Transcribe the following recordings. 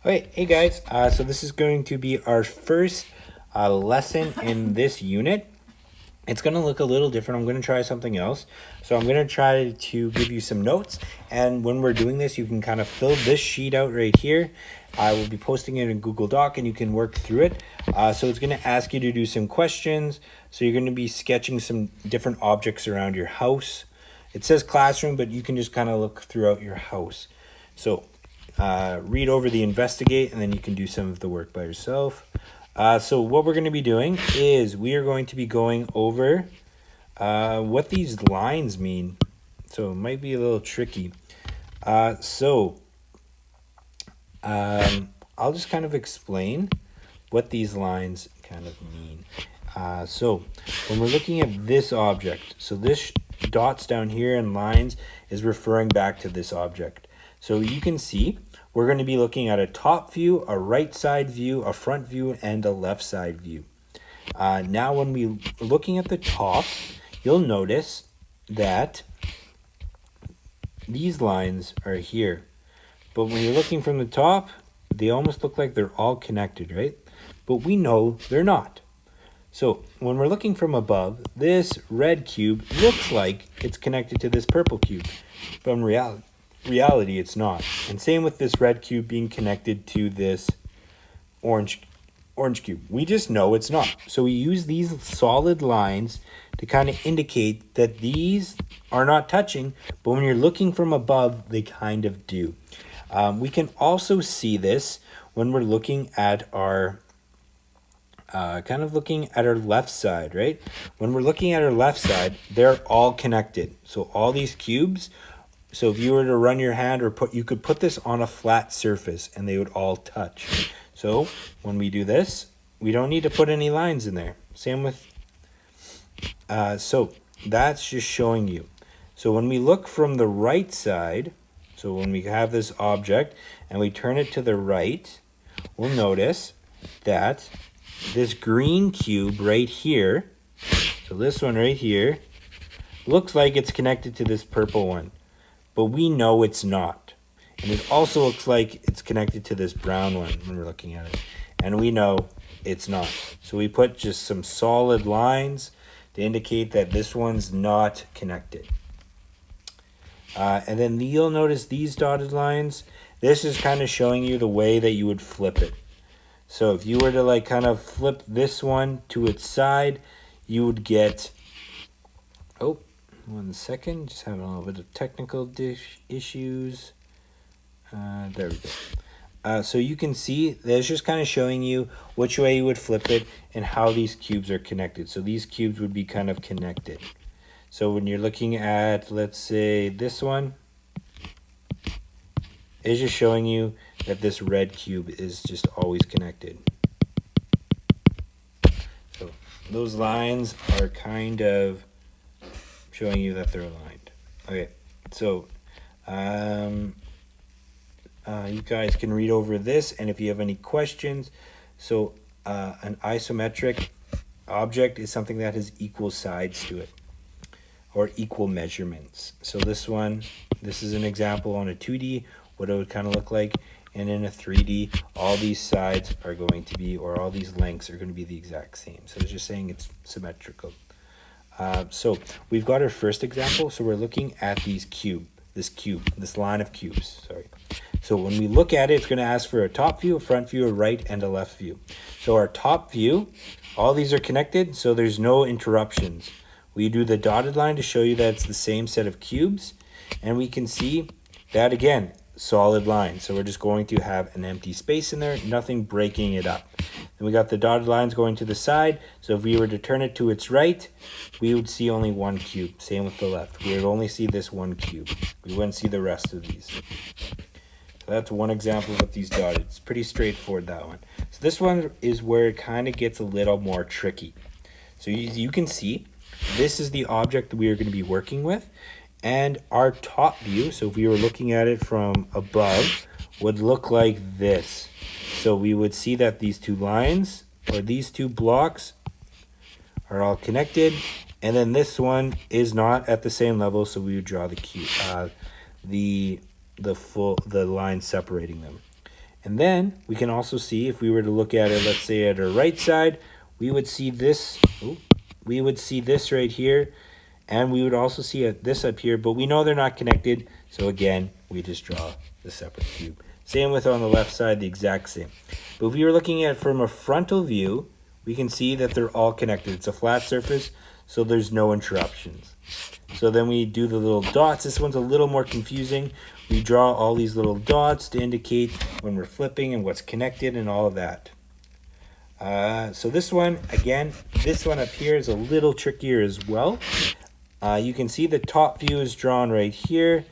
Okay, hey guys, so this is going to be our first lesson in this unit. It's going to look a little different. I'm going to try something else. So I'm going to try to give you some notes, and when we're doing this, you can kind of fill this sheet out right here. I will be posting it in Google Doc, and you can work through it. So it's going to ask you to do some questions. So you're going to be sketching some different objects around your house. It says classroom, but you can just kind of look throughout your house. So read over the investigate, and then you can do some of the work by yourself. So what we're going to be doing is we are going to be going over what these lines mean. So it might be a little tricky. I'll just kind of explain what these lines kind of mean. So when we're looking at this object, so this dots down here and lines is referring back to this object. So you can see we're going to be looking at a top view, a right side view, a front view, and a left side view. Now when we're looking at the top, you'll notice that these lines are here. But when you're looking from the top, they almost look like they're all connected, right? But we know they're not. So when we're looking from above, this red cube looks like it's connected to this purple cube. But in reality, it's not. And same with this red cube being connected to this orange cube. We just know it's not. So we use these solid lines to kind of indicate that these are not touching, but when you're looking from above, they kind of do. We can also see this when we're looking at our looking at our left side, right? When we're looking at our left side, they're all connected. So all these cubes, so if you were to run your hand you could put this on a flat surface and they would all touch. So when we do this, we don't need to put any lines in there. Same with, so that's just showing you. So when we look from the right side, so when we have this object and we turn it to the right, we'll notice that this green cube right here, so this one right here, looks like it's connected to this purple one, but we know it's not. And it also looks like it's connected to this brown one when we're looking at it, and we know it's not. So we put just some solid lines to indicate that this one's not connected. And then you'll notice these dotted lines. This is kind of showing you the way that you would flip it. So if you were to like kind of flip this one to its side, you would get, oh, 1 second, just having a little bit of technical issues. There we go. So you can see that's just kind of showing you which way you would flip it and how these cubes are connected. So these cubes would be kind of connected. So when you're looking at, let's say, this one, it's just showing you that this red cube is just always connected. So those lines are kind of showing you that they're aligned. Okay, so you guys can read over this, and if you have any questions, so an isometric object is something that has equal sides to it, or equal measurements. So this is an example on a 2D, what it would kind of look like. And in a 3D, all these sides are going to be, or all these lengths are going to be the exact same. So it's just saying it's symmetrical. So we've got our first example. So we're looking at this line of cubes, sorry. So when we look at it, it's going to ask for a top view, a front view, a right, and a left view. So our top view, all these are connected, so there's no interruptions. We do the dotted line to show you that it's the same set of cubes, and we can see that again, solid line. So we're just going to have an empty space in there, nothing breaking it up. And we got the dotted lines going to the side, so if we were to turn it to its right, we would see only one cube. Same with the left. We would only see this one cube. We wouldn't see the rest of these. So that's one example with these dotted. It's pretty straightforward, that one. So this one is where it kind of gets a little more tricky. So you can see this is the object that we are going to be working with, and our top view, so if we were looking at it from above, would look like this. So we would see that these two lines, or these two blocks, are all connected, and then this one is not at the same level, so we would draw the line separating them. And then we can also see, if we were to look at it, let's say at our right side, we would see this. We would see this right here, and we would also see this up here, but we know they're not connected. So again, we just draw the separate cube. Same with on the left side, the exact same. But if we were looking at it from a frontal view, we can see that they're all connected. It's a flat surface, so there's no interruptions. So then we do the little dots. This one's a little more confusing. We draw all these little dots to indicate when we're flipping and what's connected and all of that. So this one, again, this one up here is a little trickier as well. You can see the top view is drawn right here.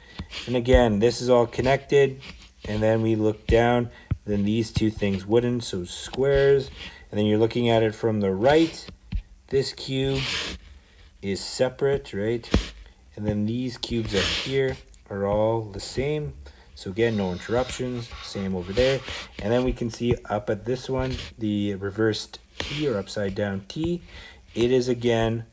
And again, this is all connected. And then we look down, then these two things wouldn't, so squares. And then you're looking at it from the right. This cube is separate, right? And then these cubes up here are all the same. So again, no interruptions, same over there. And then we can see up at this one, the reversed T or upside down T, it is again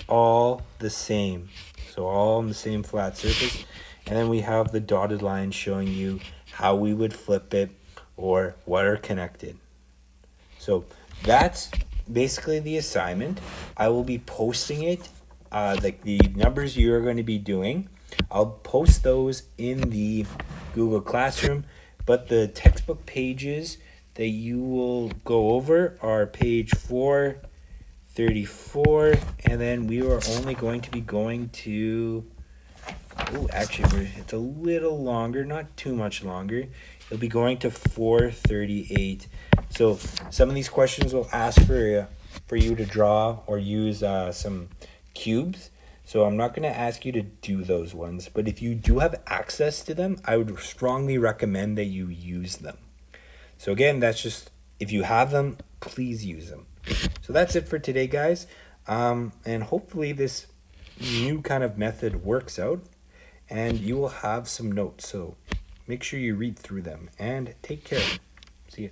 all the same. So all on the same flat surface. And then we have the dotted line showing you how we would flip it or what are connected. So that's basically the assignment. I will be posting it, like the numbers you are going to be doing. I'll post those in the Google Classroom, but the textbook pages that you will go over are page 434, and then we are only going to be going to, actually it's a little longer, not too much longer. It'll be going to 438. So some of these questions will ask for you to draw or use some cubes. So I'm not going to ask you to do those ones, but if you do have access to them, I would strongly recommend that you use them. So again, that's just, if you have them, please use them. So that's it for today, guys. And hopefully this new kind of method works out and you will have some notes. So make sure you read through them and take care. See you.